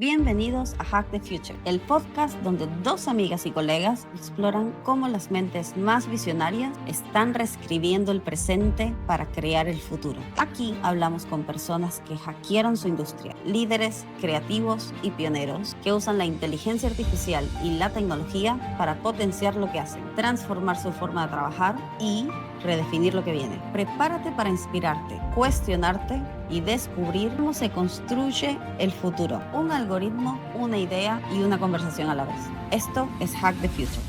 Bienvenidos a Hack the Future, el podcast donde dos amigas y colegas exploran cómo las mentes más visionarias están reescribiendo el presente para crear el futuro. Aquí hablamos con personas que hackearon su industria, líderes, creativos y pioneros que usan la inteligencia artificial y la tecnología para potenciar lo que hacen, transformar su forma de trabajar y redefinir lo que viene. Prepárate para inspirarte, cuestionarte y descubrir cómo se construye el futuro. Un algoritmo, una idea y una conversación a la vez. Esto es Hack the Future.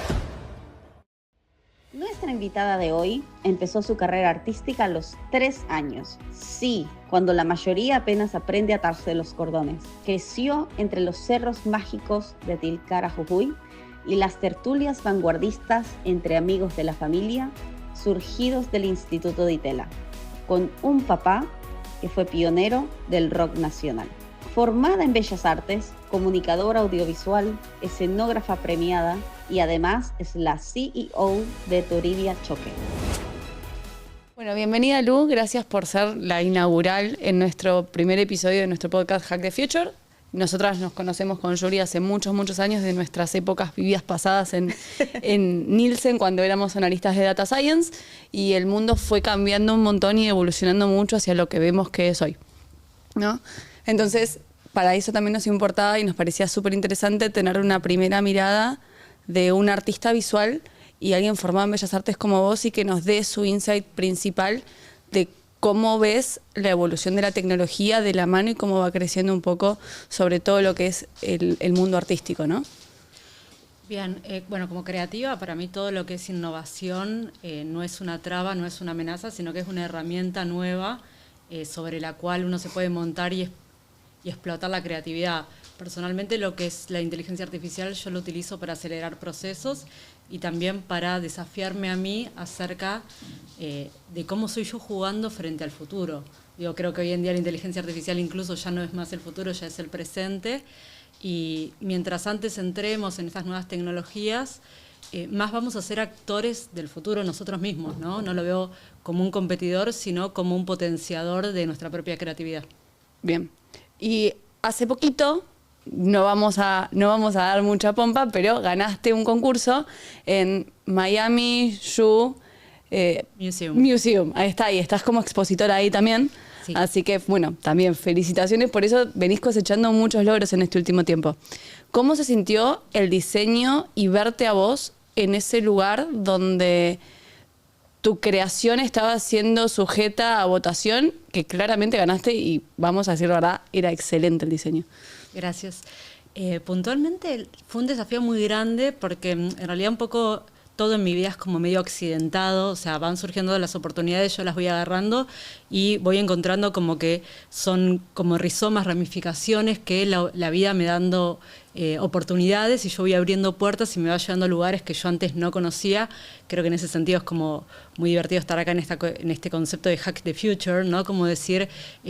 Nuestra invitada de hoy empezó su carrera artística a los 3 años. Sí, cuando la mayoría apenas aprende a atarse los cordones. Creció entre los cerros mágicos de Tilcara, Jujuy, y las tertulias vanguardistas entre amigos de la familia surgidos del Instituto Di Tella, con un papá que fue pionero del rock nacional. Formada en Bellas Artes, comunicadora audiovisual, escenógrafa premiada y además es la CEO de Toribia Choque. Bueno, bienvenida Lu, gracias por ser la inaugural en nuestro primer episodio de nuestro podcast Hack the Future. Nosotras nos conocemos con Yuri hace muchos años de nuestras épocas vividas pasadas en Nielsen cuando éramos analistas de Data Science y el mundo fue cambiando un montón y evolucionando mucho hacia lo que vemos que es hoy, ¿no? Entonces, para eso también nos importaba y nos parecía súper interesante tener una primera mirada de un artista visual y alguien formado en Bellas Artes como vos y que nos dé su insight principal de cómo ves la evolución de la tecnología de la mano y cómo va creciendo un poco sobre todo lo que es el mundo artístico, ¿no? Bien, bueno, como creativa, para mí todo lo que es innovación no es una traba, no es una amenaza, sino que es una herramienta nueva sobre la cual uno se puede montar y explotar la creatividad. Personalmente, lo que es la inteligencia artificial yo lo utilizo para acelerar procesos y también para desafiarme a mí acerca de cómo soy yo jugando frente al futuro. Yo creo que hoy en día la inteligencia artificial incluso ya no es más el futuro, ya es el presente. Y mientras antes entremos en estas nuevas tecnologías, más vamos a ser actores del futuro nosotros mismos, ¿no? No lo veo como un competidor, sino como un potenciador de nuestra propia creatividad. Bien. Y hace poquito, no vamos a dar mucha pompa, pero ganaste un concurso en Miami Zoo Museum. Ahí está, y estás como expositora ahí también. Sí. Así que, bueno, también felicitaciones, por eso venís cosechando muchos logros en este último tiempo. ¿Cómo se sintió el diseño y verte a vos en ese lugar donde tu creación estaba siendo sujeta a votación, que claramente ganaste y vamos a decir la verdad, era excelente el diseño? Gracias. Puntualmente fue un desafío muy grande porque en realidad un poco todo en mi vida es como medio accidentado, o sea, van surgiendo las oportunidades, yo las voy agarrando y voy encontrando como que son como rizomas, ramificaciones que la vida me dando oportunidades y yo voy abriendo puertas y me va llevando a lugares que yo antes no conocía. Creo que en ese sentido es como muy divertido estar acá en este concepto de Hack the Future, ¿no? Como decir,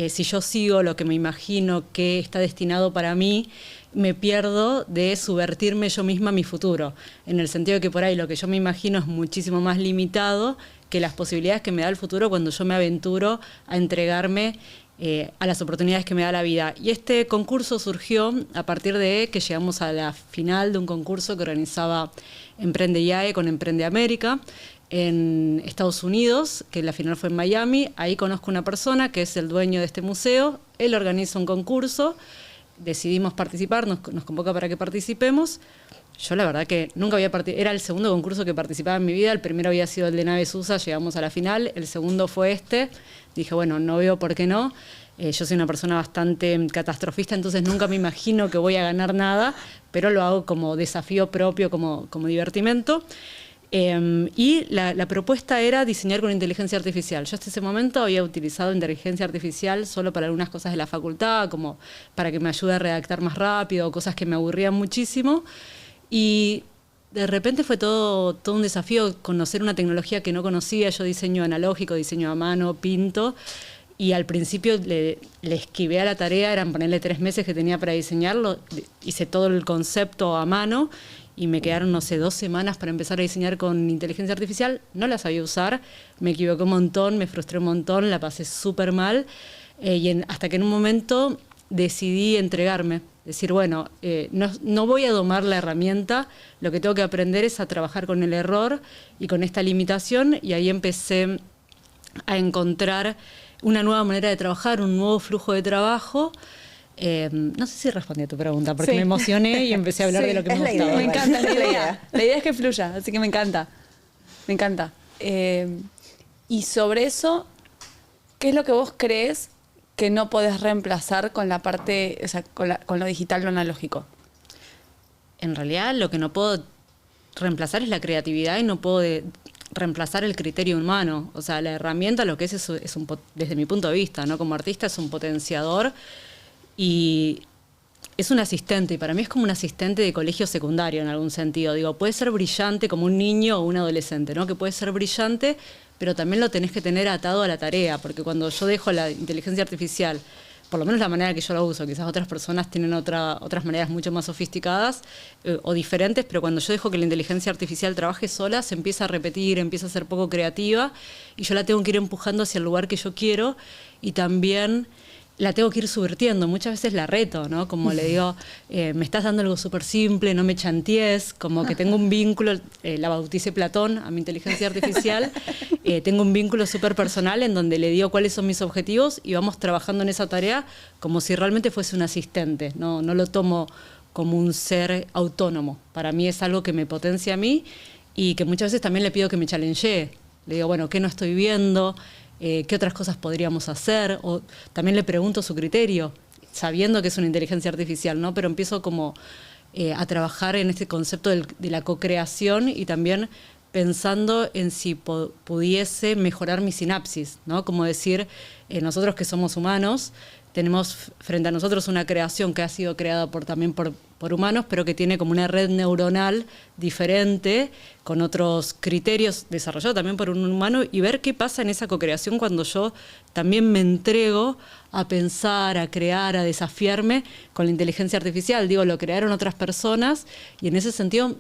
si yo sigo lo que me imagino que está destinado para mí, me pierdo de subvertirme yo misma a mi futuro, en el sentido de que por ahí lo que yo me imagino es muchísimo más limitado que las posibilidades que me da el futuro cuando yo me aventuro a entregarme a las oportunidades que me da la vida. Y este concurso surgió a partir de que llegamos a la final de un concurso que organizaba Emprende IAE con Emprende América en Estados Unidos, que la final fue en Miami. Ahí conozco una persona que es el dueño de este museo, él organiza un concurso, decidimos participar, nos convoca para que participemos. Yo la verdad que nunca había participado, era el segundo concurso que participaba en mi vida, el primero había sido el de Nave Susa, llegamos a la final, el segundo fue este, dije bueno, no veo por qué no, yo soy una persona bastante catastrofista, entonces nunca me imagino que voy a ganar nada, pero lo hago como desafío propio, como divertimento. Y la propuesta era diseñar con inteligencia artificial. Yo hasta ese momento había utilizado inteligencia artificial solo para algunas cosas de la facultad, como para que me ayude a redactar más rápido, cosas que me aburrían muchísimo. Y de repente fue todo un desafío conocer una tecnología que no conocía. Yo diseño analógico, diseño a mano, pinto. Y al principio le esquivé a la tarea, eran ponerle 3 meses que tenía para diseñarlo. Hice todo el concepto a mano y me quedaron, no sé, 2 semanas para empezar a diseñar con inteligencia artificial. No la sabía usar, me equivoqué un montón, me frustré un montón, la pasé súper mal. Hasta que en un momento decidí entregarme. Decir, bueno, no voy a domar la herramienta, lo que tengo que aprender es a trabajar con el error y con esta limitación, y ahí empecé a encontrar una nueva manera de trabajar, un nuevo flujo de trabajo. No sé si respondí a tu pregunta, porque me emocioné y empecé a hablar de lo que me gustaba. Me encanta la idea. La idea es que fluya, así que me encanta. Me encanta. Y sobre eso, ¿qué es lo que vos crees que no podés reemplazar con la parte, o sea, con lo digital, lo analógico? En realidad, lo que no puedo reemplazar es la creatividad y no puedo reemplazar el criterio humano. O sea, la herramienta lo que es desde mi punto de vista, ¿no? Como artista, es un potenciador y es un asistente. Y para mí es como un asistente de colegio secundario en algún sentido. Digo, puede ser brillante como un niño o un adolescente, ¿no? Que puede ser brillante, pero también lo tenés que tener atado a la tarea, porque cuando yo dejo la inteligencia artificial, por lo menos la manera que yo la uso, quizás otras personas tienen otras maneras mucho más sofisticadas o diferentes, pero cuando yo dejo que la inteligencia artificial trabaje sola, se empieza a repetir, empieza a ser poco creativa, y yo la tengo que ir empujando hacia el lugar que yo quiero, y también la tengo que ir subvirtiendo. Muchas veces la reto, ¿no? Como le digo, me estás dando algo súper simple, no me chanties, como que tengo un vínculo, la bauticé Platón a mi inteligencia artificial, tengo un vínculo súper personal en donde le digo cuáles son mis objetivos y vamos trabajando en esa tarea como si realmente fuese un asistente, no lo tomo como un ser autónomo. Para mí es algo que me potencia a mí y que muchas veces también le pido que me challengee. Le digo, bueno, ¿qué no estoy viendo? ¿Qué otras cosas podríamos hacer? O también le pregunto su criterio, sabiendo que es una inteligencia artificial, ¿no? Pero empiezo como a trabajar en este concepto de la co-creación y también pensando en si pudiese mejorar mi sinapsis, ¿no? Como decir, nosotros que somos humanos, tenemos frente a nosotros una creación que ha sido creada también por humanos, pero que tiene como una red neuronal diferente, con otros criterios desarrollados también por un humano, y ver qué pasa en esa co-creación cuando yo también me entrego a pensar, a crear, a desafiarme con la inteligencia artificial. Digo, lo crearon otras personas, y en ese sentido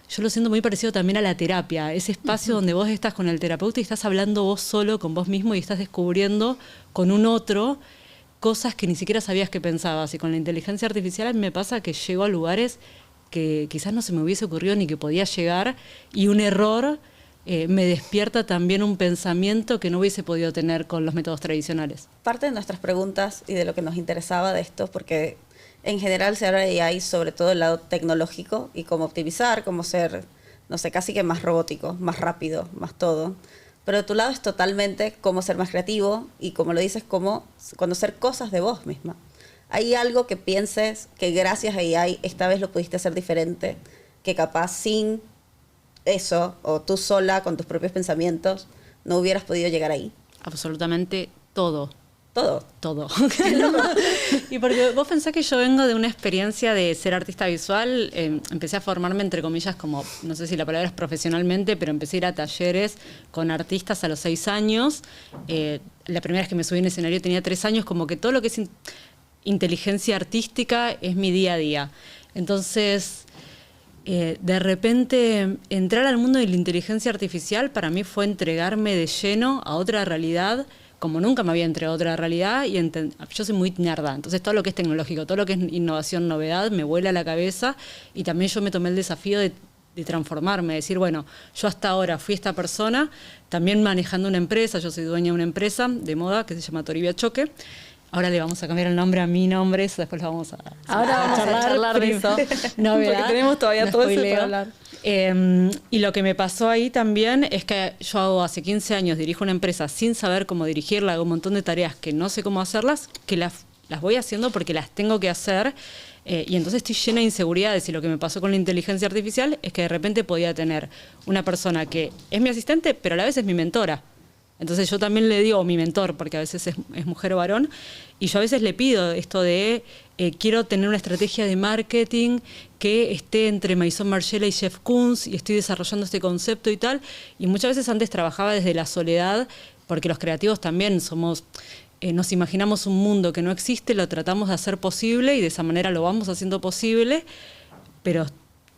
yo lo siento muy parecido también a la terapia, ese espacio donde vos estás con el terapeuta y estás hablando vos solo con vos mismo y estás descubriendo con un otro cosas que ni siquiera sabías que pensabas. Y con la inteligencia artificial me pasa que llego a lugares que quizás no se me hubiese ocurrido ni que podía llegar, y un error me despierta también un pensamiento que no hubiese podido tener con los métodos tradicionales. Parte de nuestras preguntas y de lo que nos interesaba de esto, porque en general se habla de AI sobre todo el lado tecnológico y cómo optimizar, cómo ser, no sé, casi que más robótico, más rápido, más todo. Pero de tu lado es totalmente cómo ser más creativo y, como lo dices, cómo conocer cosas de vos misma. ¿Hay algo que pienses que gracias a AI esta vez lo pudiste hacer diferente, que capaz sin eso, o tú sola con tus propios pensamientos, no hubieras podido llegar ahí? Absolutamente todo. ¿Todo? Todo. Y porque vos pensás que yo vengo de una experiencia de ser artista visual, empecé a formarme, entre comillas, como, no sé si la palabra es profesionalmente, pero empecé a ir a talleres con artistas a los 6 años. La primera vez que me subí en escenario tenía 3 años, como que todo lo que es inteligencia artística es mi día a día. Entonces, de repente, entrar al mundo de la inteligencia artificial para mí fue entregarme de lleno a otra realidad, como nunca me había entregado a otra realidad, y yo soy muy nerda, entonces todo lo que es tecnológico, todo lo que es innovación, novedad, me vuela a la cabeza, y también yo me tomé el desafío de transformarme, de decir, bueno, yo hasta ahora fui esta persona, también manejando una empresa, yo soy dueña de una empresa de moda que se llama Toribia Choque. Ahora le vamos a cambiar el nombre a mi nombre, eso después lo vamos a charlar de eso. Novedad, porque tenemos todavía todo eso para hablar. Y lo que me pasó ahí también es que yo hace 15 años dirijo una empresa sin saber cómo dirigirla, hago un montón de tareas que no sé cómo hacerlas, que las voy haciendo porque las tengo que hacer, y entonces estoy llena de inseguridades. Y lo que me pasó con la inteligencia artificial es que de repente podía tener una persona que es mi asistente, pero a la vez es mi mentora. Entonces yo también le digo, mi mentor, porque a veces es mujer o varón, y yo a veces le pido esto de, quiero tener una estrategia de marketing que esté entre Maison Margiela y Jeff Koons, y estoy desarrollando este concepto y tal, y muchas veces antes trabajaba desde la soledad, porque los creativos también somos, nos imaginamos un mundo que no existe, lo tratamos de hacer posible, y de esa manera lo vamos haciendo posible, pero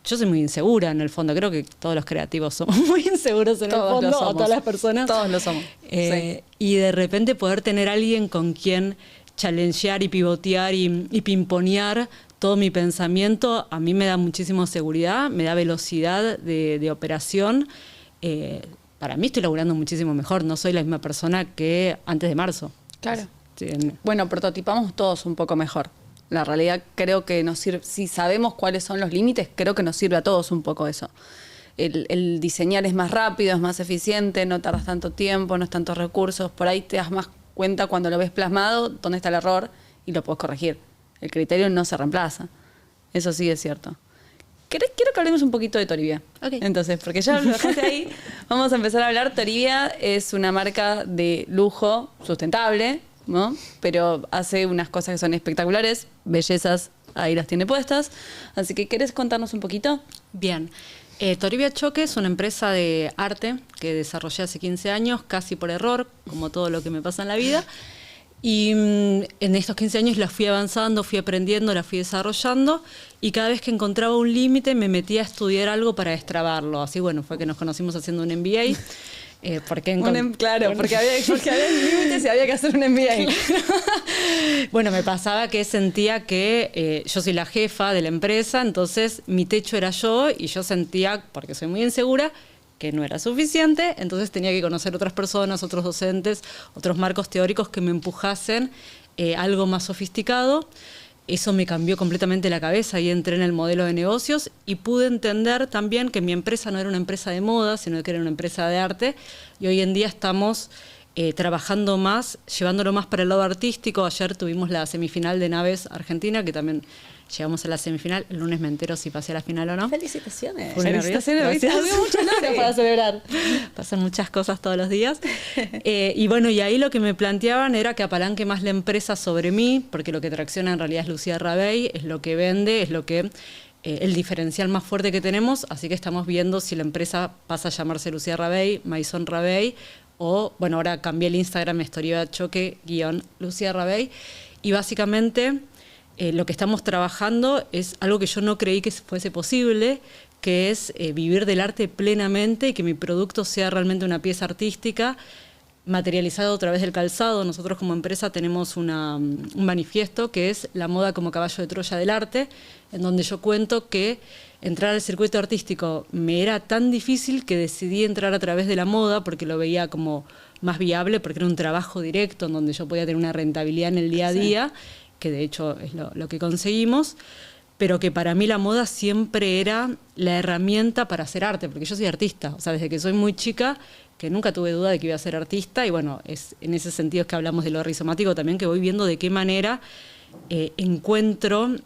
yo soy muy insegura en el fondo, creo que todos los creativos somos muy inseguros en todos el fondo, lo somos. o todas las personas. Todos lo somos. Y de repente poder tener alguien con quien challengear y pivotear y pimponear todo mi pensamiento, a mí me da muchísima seguridad, me da velocidad de operación. Para mí estoy laburando muchísimo mejor, no soy la misma persona que antes de marzo. Claro. Sí, Bueno, prototipamos todos un poco mejor. La realidad creo que nos sirve, si sabemos cuáles son los límites, creo que nos sirve a todos un poco eso. El diseñar es más rápido, es más eficiente, no tardas tanto tiempo, no es tantos recursos, por ahí te das más cuenta cuando lo ves plasmado, dónde está el error y lo puedes corregir. El criterio no se reemplaza, eso sí es cierto. Quiero que hablemos un poquito de Toribia. Okay. Entonces, porque ya lo dejaste ahí, vamos a empezar a hablar. Toribia es una marca de lujo sustentable, ¿no? Pero hace unas cosas que son espectaculares, bellezas, ahí las tiene puestas. Así que, ¿querés contarnos un poquito? Bien. Toribia Choque es una empresa de arte que desarrollé hace 15 años, casi por error, como todo lo que me pasa en la vida. Y en estos 15 años la fui avanzando, fui aprendiendo, la fui desarrollando, y cada vez que encontraba un límite me metía a estudiar algo para destrabarlo. Así, bueno, fue que nos conocimos haciendo un MBA. Claro, porque había límites y había que hacer un MBA. Bueno, me pasaba que sentía que yo soy la jefa de la empresa, entonces mi techo era yo, y yo sentía, porque soy muy insegura, que no era suficiente, entonces tenía que conocer otras personas, otros docentes, otros marcos teóricos que me empujasen algo más sofisticado. Eso me cambió completamente la cabeza y entré en el modelo de negocios y pude entender también que mi empresa no era una empresa de moda, sino que era una empresa de arte, y hoy en día estamos trabajando más, llevándolo más para el lado artístico. Ayer tuvimos la semifinal de Naves Argentina, que también llegamos a la semifinal. El lunes me entero si pasé a la final o no. Felicitaciones. Felicitaciones. Había muchos logros para celebrar. Pasan muchas cosas todos los días. Y bueno, y ahí lo que me planteaban era que apalanque más la empresa sobre mí, porque lo que tracciona en realidad es Lucía Rabey, es lo que vende, es lo que el diferencial más fuerte que tenemos. Así que estamos viendo si la empresa pasa a llamarse Lucía Rabey, Maison Rabey, o, bueno, ahora cambié el Instagram, Toribia Choque _Lucía Rabey. Y básicamente lo que estamos trabajando es algo que yo no creí que fuese posible, que es vivir del arte plenamente y que mi producto sea realmente una pieza artística materializado a través del calzado. Nosotros como empresa tenemos un manifiesto que es la moda como caballo de Troya del arte, en donde yo cuento que entrar al circuito artístico me era tan difícil que decidí entrar a través de la moda porque lo veía como más viable, porque era un trabajo directo en donde yo podía tener una rentabilidad en el día a día, que de hecho es lo que conseguimos, pero que para mí la moda siempre era la herramienta para hacer arte, porque yo soy artista, o sea, desde que soy muy chica, que nunca tuve duda de que iba a ser artista, y bueno, es en ese sentido es que hablamos de lo rizomático también, que voy viendo de qué manera encuentro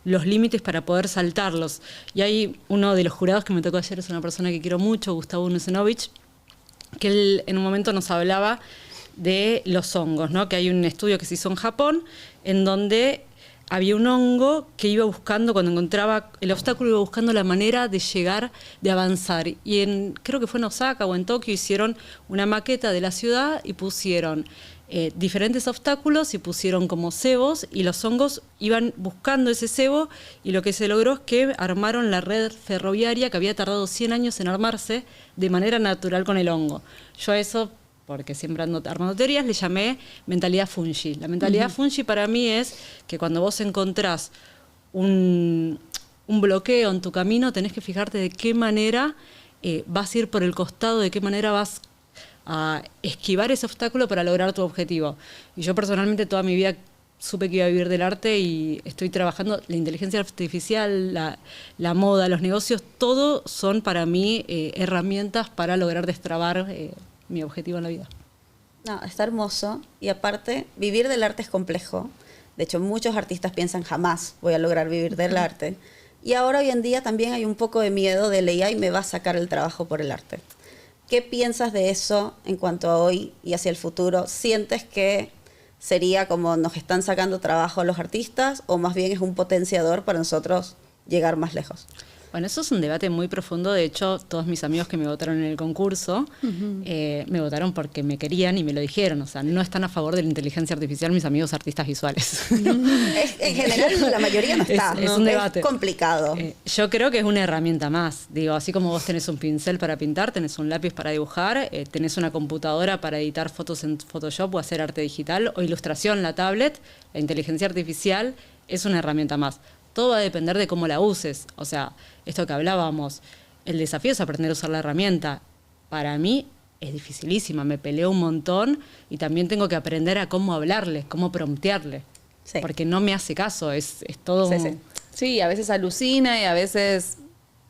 los límites para poder saltarlos. Y hay uno de los jurados que me tocó ayer, es una persona que quiero mucho, Gustavo Nusenovich, que él en un momento nos hablaba de los hongos, ¿no? Que hay un estudio que se hizo en Japón, en donde había un hongo que iba buscando, cuando encontraba el obstáculo, iba buscando la manera de llegar, de avanzar. Y creo que fue en Osaka o en Tokio, hicieron una maqueta de la ciudad y pusieron diferentes obstáculos y pusieron como cebos, y los hongos iban buscando ese cebo, y lo que se logró es que armaron la red ferroviaria que había tardado 100 años en armarse de manera natural con el hongo. Yo a eso, porque siempre ando armando teorías, le llamé mentalidad fungi. La mentalidad fungi para mí es que cuando vos encontrás un bloqueo en tu camino, tenés que fijarte de qué manera vas a ir por el costado, de qué manera vas a esquivar ese obstáculo para lograr tu objetivo. Y yo personalmente toda mi vida supe que iba a vivir del arte, y estoy trabajando, la inteligencia artificial, la moda, los negocios, todo son para mí herramientas para lograr destrabar mi objetivo en la vida. No, está hermoso, y aparte vivir del arte es complejo. De hecho, muchos artistas piensan jamás voy a lograr vivir del arte. Y ahora hoy en día también hay un poco de miedo del AI me va a sacar el trabajo por el arte. ¿Qué piensas de eso en cuanto a hoy y hacia el futuro? ¿Sientes que sería como nos están sacando trabajo a los artistas, o más bien es un potenciador para nosotros llegar más lejos? Bueno, eso es un debate muy profundo. De hecho, todos mis amigos que me votaron en el concurso me votaron porque me querían y me lo dijeron. O sea, no están a favor de la inteligencia artificial mis amigos artistas visuales. En general, la mayoría no está. Es un debate. Es complicado. Yo creo que es una herramienta más. Digo, así como vos tenés un pincel para pintar, tenés un lápiz para dibujar, tenés una computadora para editar fotos en Photoshop o hacer arte digital o ilustración, la tablet, la inteligencia artificial es una herramienta más. Todo va a depender de cómo la uses. O sea, esto que hablábamos, el desafío es aprender a usar la herramienta. Para mí es dificilísima, me peleo un montón y también tengo que aprender a cómo hablarle, cómo promptearle. Sí. Porque no me hace caso, es todo... Sí, a veces alucina y a veces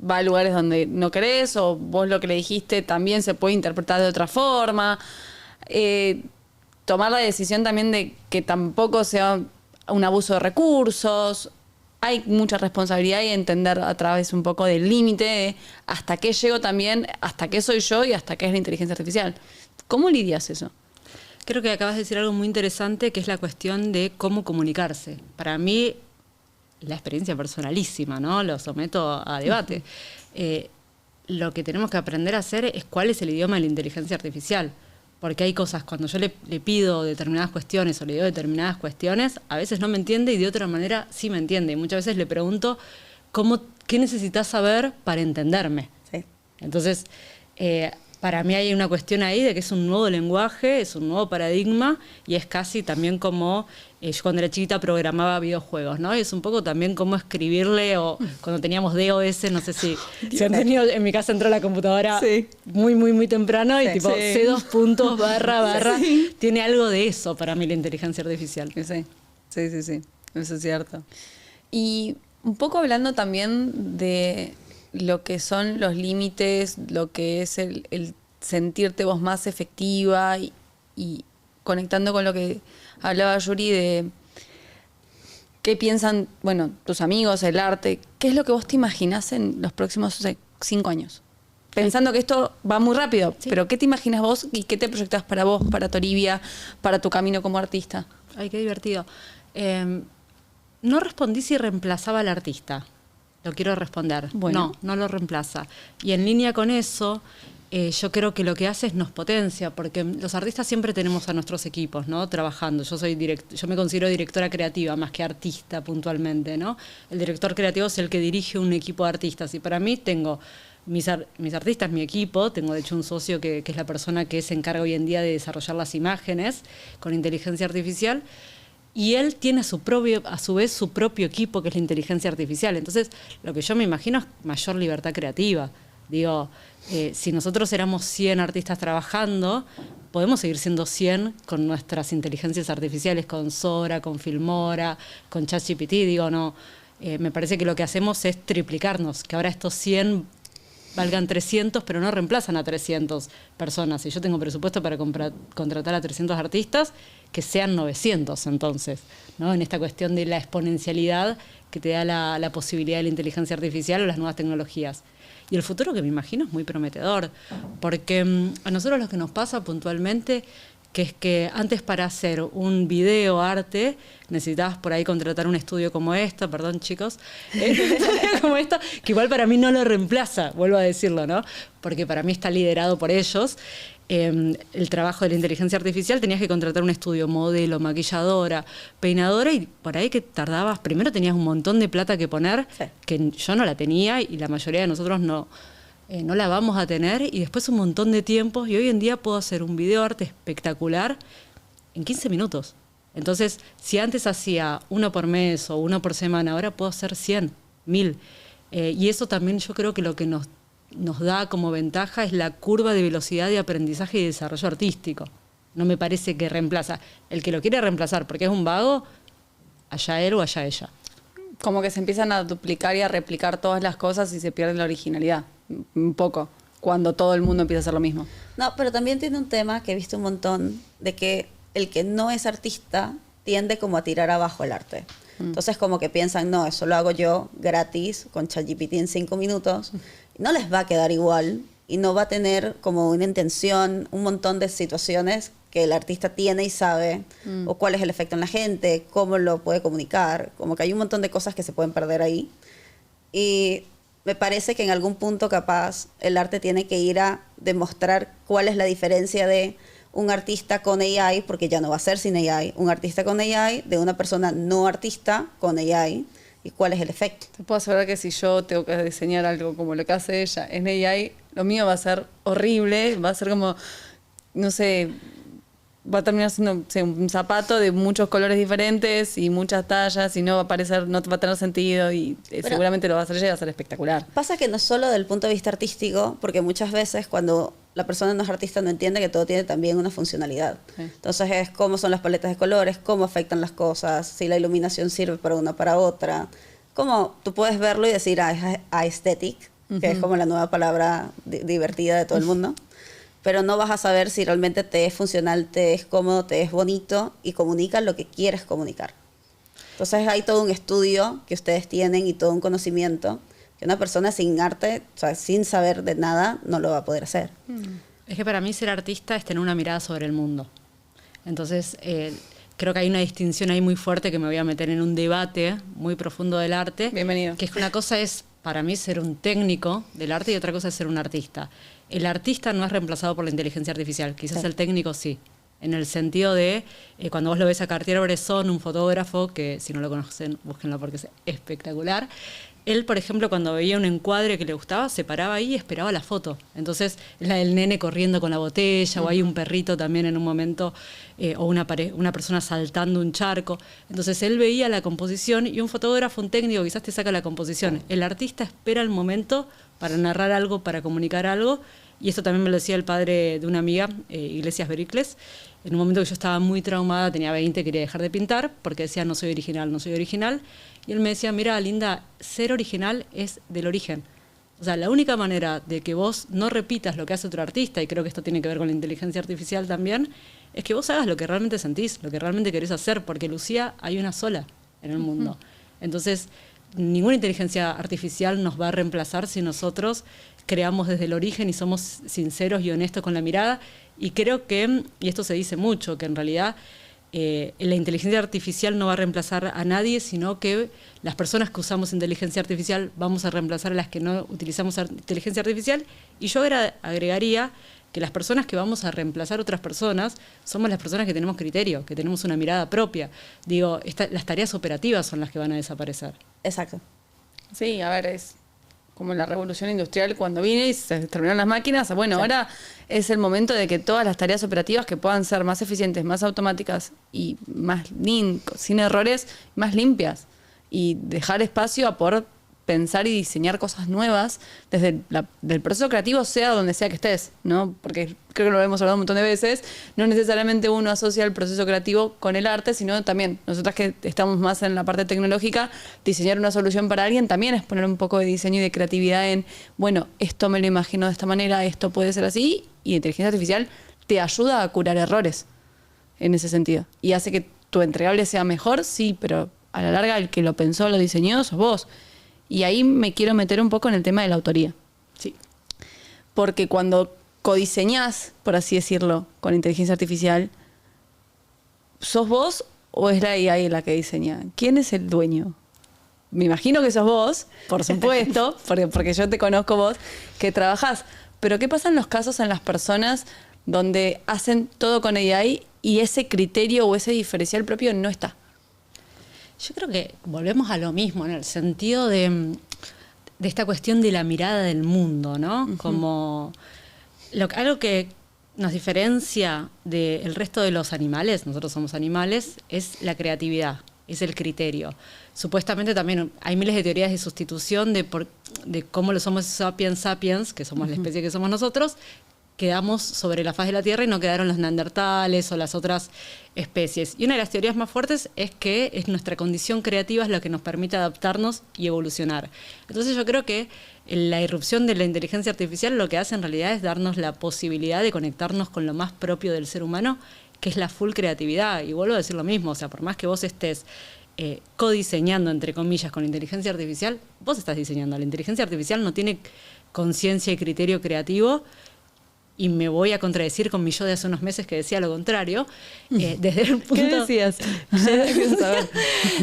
va a lugares donde no querés o vos lo que le dijiste también se puede interpretar de otra forma. Tomar la decisión también de que tampoco sea un abuso de recursos. Hay mucha responsabilidad y entender a través un poco del límite de hasta qué llego también, hasta qué soy yo y hasta qué es la inteligencia artificial. ¿Cómo lidias eso? Creo que acabas de decir algo muy interesante, que es la cuestión de cómo comunicarse. Para mí, la experiencia personalísima, ¿no? Lo someto a debate. Lo que tenemos que aprender a hacer es cuál es el idioma de la inteligencia artificial. Porque hay cosas, cuando yo le pido determinadas cuestiones o le digo determinadas cuestiones, a veces no me entiende y de otra manera sí me entiende. Y muchas veces le pregunto, ¿qué necesitas saber para entenderme? Sí. Entonces, para mí hay una cuestión ahí de que es un nuevo lenguaje, es un nuevo paradigma y es casi también como yo cuando era chiquita programaba videojuegos, ¿no? Y es un poco también como escribirle, o cuando teníamos DOS, no sé si han tenido, en mi casa entró la computadora muy, muy, muy temprano y tipo C2 puntos, barra, tiene algo de eso para mí la inteligencia artificial. Sí, eso es cierto. Y un poco hablando también de lo que son los límites, lo que es el sentirte vos más efectiva y conectando con lo que hablaba Yuri de qué piensan, bueno, tus amigos, el arte, ¿qué es lo que vos te imaginás en los próximos 5 años? Pensando que esto va muy rápido, pero ¿qué te imaginas vos y qué te proyectás para vos, para Toribia, para tu camino como artista? Ay, qué divertido. No respondí si reemplazaba al artista. Lo quiero responder. Bueno. No lo reemplaza. Y en línea con eso, yo creo que lo que hace es nos potencia, porque los artistas siempre tenemos a nuestros equipos, ¿no? Trabajando. Yo me considero directora creativa más que artista puntualmente, ¿no? El director creativo es el que dirige un equipo de artistas. Y para mí tengo mis artistas, mi equipo, tengo de hecho un socio que es la persona que se encarga hoy en día de desarrollar las imágenes con inteligencia artificial. Y él tiene a su vez su propio equipo, que es la inteligencia artificial. Entonces, lo que yo me imagino es mayor libertad creativa. Digo, si nosotros éramos 100 artistas trabajando, podemos seguir siendo 100 con nuestras inteligencias artificiales, con Sora, con Filmora, con ChatGPT. Digo, no, me parece que lo que hacemos es triplicarnos, que ahora estos 100 valgan 300, pero no reemplazan a 300 personas. Si yo tengo presupuesto para contratar a 300 artistas, que sean 900 entonces, ¿no? En esta cuestión de la exponencialidad que te da la posibilidad de la inteligencia artificial o las nuevas tecnologías. Y el futuro que me imagino es muy prometedor, porque a nosotros lo que nos pasa puntualmente, que es que antes para hacer un video arte necesitabas por ahí contratar un estudio como esta, perdón chicos, como esta, que igual para mí no lo reemplaza, vuelvo a decirlo, ¿no? Porque para mí está liderado por ellos. El trabajo de la inteligencia artificial, tenías que contratar un estudio, modelo, maquilladora, peinadora, y por ahí que tardabas, primero tenías un montón de plata que poner, que yo no la tenía y la mayoría de nosotros no la vamos a tener, y después un montón de tiempos, y hoy en día puedo hacer un video arte espectacular en 15 minutos. Entonces, si antes hacía uno por mes o uno por semana, ahora puedo hacer 100, 1000. Y eso también yo creo que lo que nos da como ventaja es la curva de velocidad de aprendizaje y desarrollo artístico. No me parece que reemplaza. El que lo quiere reemplazar porque es un vago, allá él o allá ella. Como que se empiezan a duplicar y a replicar todas las cosas y se pierde la originalidad, un poco, cuando todo el mundo empieza a hacer lo mismo. No, pero también tiene un tema que he visto un montón, de que el que no es artista tiende como a tirar abajo el arte. Entonces como que piensan, no, eso lo hago yo gratis, con ChatGPT en 5 minutos. No les va a quedar igual y no va a tener como una intención, un montón de situaciones que el artista tiene y sabe, o cuál es el efecto en la gente, cómo lo puede comunicar, como que hay un montón de cosas que se pueden perder ahí. Y me parece que en algún punto capaz el arte tiene que ir a demostrar cuál es la diferencia de un artista con AI, porque ya no va a ser sin AI, un artista con AI, de una persona no artista con AI, y cuál es el efecto. Te puedo asegurar que si yo tengo que diseñar algo como lo que hace ella en AI, lo mío va a ser horrible, va a ser como, no sé, va a terminar siendo, no sé, un zapato de muchos colores diferentes y muchas tallas y no va a parecer, no va a tener sentido y seguramente lo va a hacer ella y va a ser espectacular. Pasa que no es solo del punto de vista artístico, porque muchas veces cuando la persona no es artista no entiende que todo tiene también una funcionalidad. Sí. Entonces es cómo son las paletas de colores, cómo afectan las cosas, si la iluminación sirve para una para otra. Como tú puedes verlo y decir, es aesthetic, que es como la nueva palabra divertida de todo el mundo. Pero no vas a saber si realmente te es funcional, te es cómodo, te es bonito y comunica lo que quieres comunicar. Entonces hay todo un estudio que ustedes tienen y todo un conocimiento que una persona sin arte, o sea, sin saber de nada, no lo va a poder hacer. Es que para mí ser artista es tener una mirada sobre el mundo. Entonces, creo que hay una distinción ahí muy fuerte que me voy a meter en un debate muy profundo del arte. Bienvenido. Que es que una cosa es, para mí, ser un técnico del arte y otra cosa es ser un artista. El artista no es reemplazado por la inteligencia artificial, quizás el técnico sí. En el sentido de, cuando vos lo ves a Cartier-Bresson, un fotógrafo, que si no lo conocen, búsquenlo porque es espectacular. Él, por ejemplo, cuando veía un encuadre que le gustaba, se paraba ahí y esperaba la foto. Entonces, es la del nene corriendo con la botella, o hay un perrito también en un momento, o una persona saltando un charco. Entonces, él veía la composición y un fotógrafo, un técnico, quizás te saca la composición. El artista espera el momento para narrar algo, para comunicar algo. Y esto también me lo decía el padre de una amiga, Iglesias Bericles. En un momento que yo estaba muy traumada, tenía 20, quería dejar de pintar, porque decía, no soy original, no soy original. Y él me decía, mira, Linda, ser original es del origen. O sea, la única manera de que vos no repitas lo que hace otro artista, y creo que esto tiene que ver con la inteligencia artificial también, es que vos hagas lo que realmente sentís, lo que realmente querés hacer, porque Lucía hay una sola en el mundo. Entonces, ninguna inteligencia artificial nos va a reemplazar si nosotros creamos desde el origen y somos sinceros y honestos con la mirada. Y creo que, y esto se dice mucho, que en realidad la inteligencia artificial no va a reemplazar a nadie, sino que las personas que usamos inteligencia artificial vamos a reemplazar a las que no utilizamos inteligencia artificial. Y yo agregaría que las personas que vamos a reemplazar a otras personas somos las personas que tenemos criterio, que tenemos una mirada propia. Digo, las tareas operativas son las que van a desaparecer. Exacto. Sí, a ver, es como la revolución industrial cuando vine y se terminaron las máquinas. Bueno, sí. Ahora es el momento de que todas las tareas operativas que puedan ser más eficientes, más automáticas y más sin errores, más limpias. Y dejar espacio a poder pensar y diseñar cosas nuevas desde del proceso creativo, sea donde sea que estés, ¿no? Porque creo que lo hemos hablado un montón de veces, no necesariamente uno asocia el proceso creativo con el arte, sino también, nosotras que estamos más en la parte tecnológica, diseñar una solución para alguien también es poner un poco de diseño y de creatividad en, bueno, esto me lo imagino de esta manera, esto puede ser así, y la inteligencia artificial te ayuda a curar errores en ese sentido. Y hace que tu entregable sea mejor, sí, pero a la larga el que lo pensó, lo diseñó, sos vos. Y ahí me quiero meter un poco en el tema de la autoría. Sí. Porque cuando codiseñás, por así decirlo, con inteligencia artificial, ¿sos vos o es la AI la que diseña? ¿Quién es el dueño? Me imagino que sos vos, por supuesto, porque yo te conozco vos, que trabajás. Pero ¿qué pasa en los casos en las personas donde hacen todo con AI y ese criterio o ese diferencial propio no está? Yo creo que volvemos a lo mismo, en el sentido de esta cuestión de la mirada del mundo, ¿no? Uh-huh. Como algo que nos diferencia del resto de los animales, nosotros somos animales, es la creatividad, es el criterio. Supuestamente también hay miles de teorías de sustitución de cómo los Homo sapiens, que somos la especie que somos nosotros, quedamos sobre la faz de la Tierra y no quedaron los neandertales o las otras especies. Y una de las teorías más fuertes es que nuestra condición creativa es lo que nos permite adaptarnos y evolucionar. Entonces yo creo que la irrupción de la inteligencia artificial lo que hace en realidad es darnos la posibilidad de conectarnos con lo más propio del ser humano, que es la full creatividad. Y vuelvo a decir lo mismo, o sea, por más que vos estés codiseñando, entre comillas, con inteligencia artificial, vos estás diseñando. La inteligencia artificial no tiene conciencia y criterio creativo, y me voy a contradecir con mi yo de hace unos meses que decía lo contrario, desde el punto... ¿Qué decías?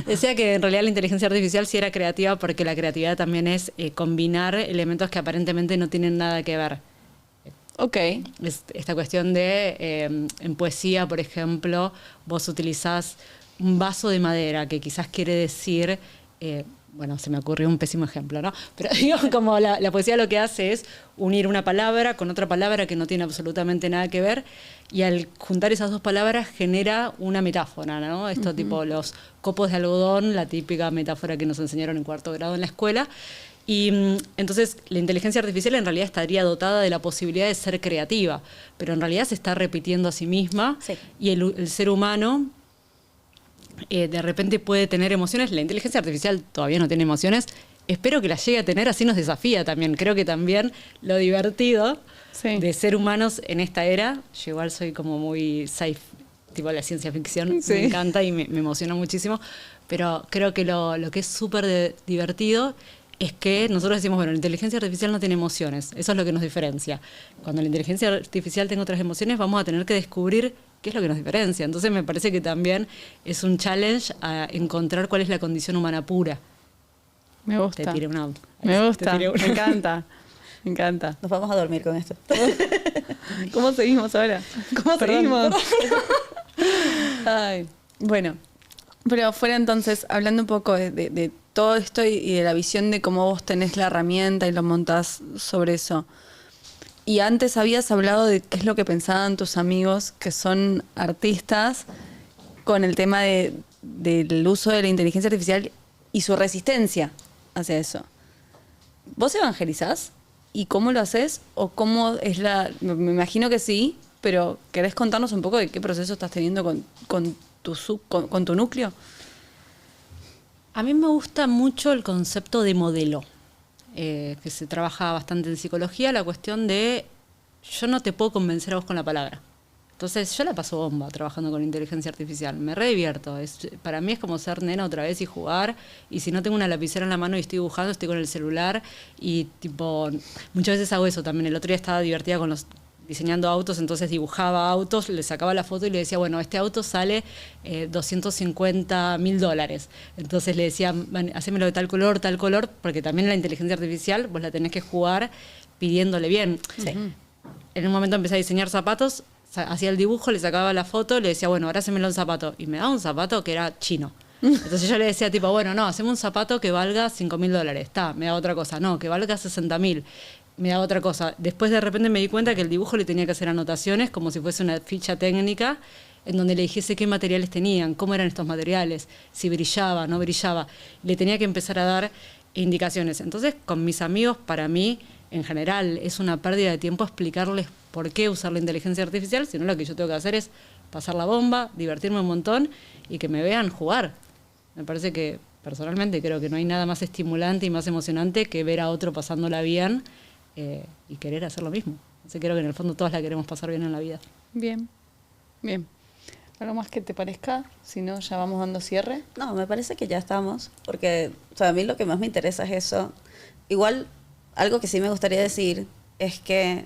Decía que en realidad la inteligencia artificial sí era creativa porque la creatividad también es combinar elementos que aparentemente no tienen nada que ver. Ok. Esta cuestión de, en poesía, por ejemplo, vos utilizás un vaso de madera que quizás quiere decir... bueno, se me ocurrió un pésimo ejemplo, ¿no? Pero digo, como la poesía lo que hace es unir una palabra con otra palabra que no tiene absolutamente nada que ver, y al juntar esas dos palabras genera una metáfora, ¿no? Esto tipo los copos de algodón, la típica metáfora que nos enseñaron en 4º grado en la escuela. Y entonces la inteligencia artificial en realidad estaría dotada de la posibilidad de ser creativa, pero en realidad se está repitiendo a sí misma, Sí. y el ser humano... de repente puede tener emociones. La inteligencia artificial todavía no tiene emociones. Espero que las llegue a tener, así nos desafía también. Creo que también lo divertido de ser humanos en esta era, yo igual soy como muy tipo la ciencia ficción, me encanta y me emociona muchísimo, pero creo que lo que es súper divertido es que nosotros decimos, bueno, la inteligencia artificial no tiene emociones, eso es lo que nos diferencia. Cuando la inteligencia artificial tenga otras emociones, vamos a tener que descubrir qué es lo que nos diferencia. Entonces me parece que también es un challenge a encontrar cuál es la condición humana pura. Me gusta. Te tiré una. Me gusta, me encanta. Me encanta. Nos vamos a dormir con esto. ¿Cómo seguimos ahora? ¿Cómo seguimos? Ay, bueno, pero fuera entonces, hablando un poco de todo esto y de la visión de cómo vos tenés la herramienta y lo montás sobre eso. Y antes habías hablado de qué es lo que pensaban tus amigos que son artistas con el tema del uso de la inteligencia artificial y su resistencia hacia eso. ¿Vos evangelizás? ¿Y cómo lo haces? ¿O cómo es me imagino que sí, pero ¿querés contarnos un poco de qué proceso estás teniendo con tu núcleo? A mí me gusta mucho el concepto de modelo. Que se trabaja bastante en psicología, la cuestión de yo no te puedo convencer a vos con la palabra. Entonces yo la paso bomba trabajando con inteligencia artificial, me re divierto. Para mí es como ser nena otra vez y jugar, y si no tengo una lapicera en la mano y estoy dibujando, estoy con el celular, y tipo muchas veces hago eso también. El otro día estaba divertida diseñando autos, entonces dibujaba autos, le sacaba la foto y le decía, bueno, este auto sale $250.000. Entonces le decía, hacémelo de tal color, porque también la inteligencia artificial vos la tenés que jugar pidiéndole bien. Sí. En un momento empecé a diseñar zapatos, hacía el dibujo, le sacaba la foto, le decía, bueno, ahora hacémelo un zapato. Y me daba un zapato que era chino. Entonces yo le decía tipo, bueno, no, hacemos un zapato que valga $5.000. Me da otra cosa. No, que valga 60.000. Me da otra cosa. Después de repente me di cuenta que el dibujo le tenía que hacer anotaciones como si fuese una ficha técnica en donde le dijese qué materiales tenían, cómo eran estos materiales, si brillaba, no brillaba. Le tenía que empezar a dar indicaciones. Entonces, con mis amigos, para mí, en general, es una pérdida de tiempo explicarles por qué usar la inteligencia artificial, sino lo que yo tengo que hacer es pasar la bomba, divertirme un montón y que me vean jugar. Me parece que, personalmente, creo que no hay nada más estimulante y más emocionante que ver a otro pasándola bien y querer hacer lo mismo. Entonces creo que en el fondo todas la queremos pasar bien en la vida. Bien, bien. ¿Algo más que te parezca? Si no, ya vamos dando cierre. No, me parece que ya estamos, porque o sea, a mí lo que más me interesa es eso. Igual, algo que sí me gustaría decir es que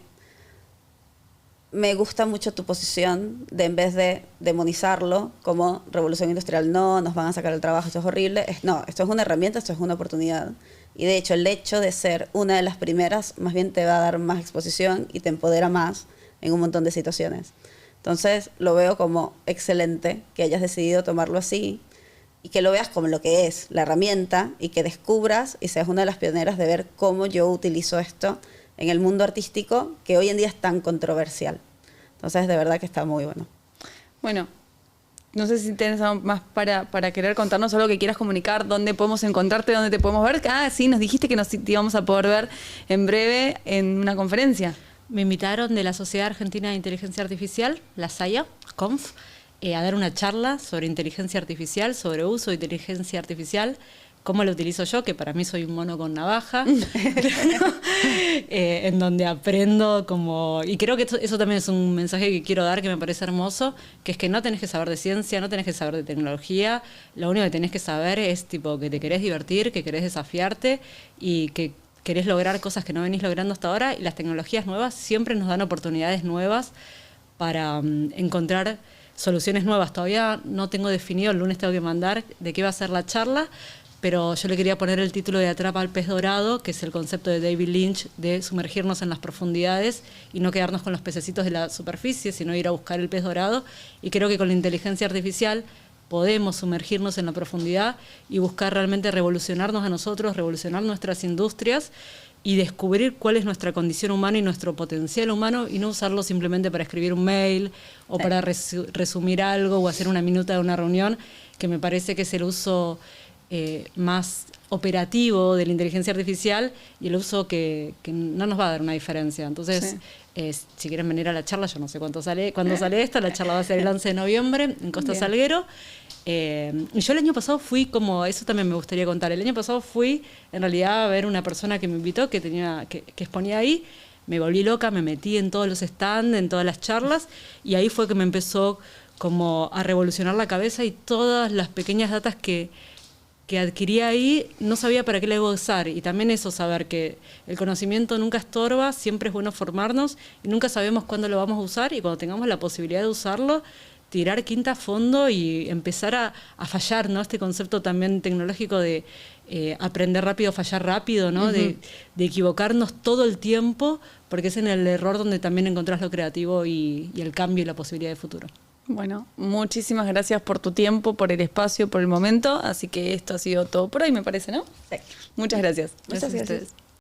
me gusta mucho tu posición de, en vez de demonizarlo como revolución industrial, no, nos van a sacar el trabajo, esto es horrible. No, esto es una herramienta, esto es una oportunidad. Y de hecho, el hecho de ser una de las primeras, más bien te va a dar más exposición y te empodera más en un montón de situaciones. Entonces, lo veo como excelente que hayas decidido tomarlo así y que lo veas como lo que es, la herramienta, y que descubras y seas una de las pioneras de ver cómo yo utilizo esto en el mundo artístico, que hoy en día es tan controversial. Entonces, de verdad que está muy bueno. Bueno, no sé si tienes algo más para querer contarnos, algo que quieras comunicar, dónde podemos encontrarte, dónde te podemos ver. Ah, sí, nos dijiste que te íbamos a poder ver en breve en una conferencia. Me invitaron de la Sociedad Argentina de Inteligencia Artificial, la SAIA, CONF, a dar una charla sobre inteligencia artificial, sobre uso de inteligencia artificial, cómo lo utilizo yo, que para mí soy un mono con navaja, en donde aprendo como... Y creo que eso también es un mensaje que quiero dar, que me parece hermoso, que es que no tenés que saber de ciencia, no tenés que saber de tecnología, lo único que tenés que saber es tipo que te querés divertir, que querés desafiarte y que querés lograr cosas que no venís logrando hasta ahora, y las tecnologías nuevas siempre nos dan oportunidades nuevas para encontrar soluciones nuevas. Todavía no tengo definido, el lunes tengo que mandar de qué va a ser la charla, pero yo le quería poner el título de Atrapa al pez dorado, que es el concepto de David Lynch de sumergirnos en las profundidades y no quedarnos con los pececitos de la superficie, sino ir a buscar el pez dorado. Y creo que con la inteligencia artificial podemos sumergirnos en la profundidad y buscar realmente revolucionarnos a nosotros, revolucionar nuestras industrias y descubrir cuál es nuestra condición humana y nuestro potencial humano, y no usarlo simplemente para escribir un mail o para resumir algo o hacer una minuta de una reunión, que me parece que es el uso más operativo de la inteligencia artificial y el uso que no nos va a dar una diferencia. Entonces, si quieren venir a la charla, yo no sé cuándo sale esto, la charla va a ser el 11 de noviembre en Costa Salguero. Y yo el año pasado fui eso también me gustaría contar. El año pasado fui en realidad a ver una persona que me invitó, que exponía ahí. Me volví loca, me metí en todos los stands, en todas las charlas, y ahí fue que me empezó como a revolucionar la cabeza, y todas las pequeñas datas que adquirí ahí no sabía para qué la iba a usar. Y también eso, saber que el conocimiento nunca estorba, siempre es bueno formarnos, y nunca sabemos cuándo lo vamos a usar, y cuando tengamos la posibilidad de usarlo, tirar quinta a fondo y empezar a fallar, ¿no? Este concepto también tecnológico de aprender rápido, fallar rápido, ¿no? De equivocarnos todo el tiempo, porque es en el error donde también encontrás lo creativo y el cambio y la posibilidad de futuro. Bueno, muchísimas gracias por tu tiempo, por el espacio, por el momento. Así que esto ha sido todo por hoy, me parece, ¿no? Sí. Muchas gracias. Gracias a ustedes.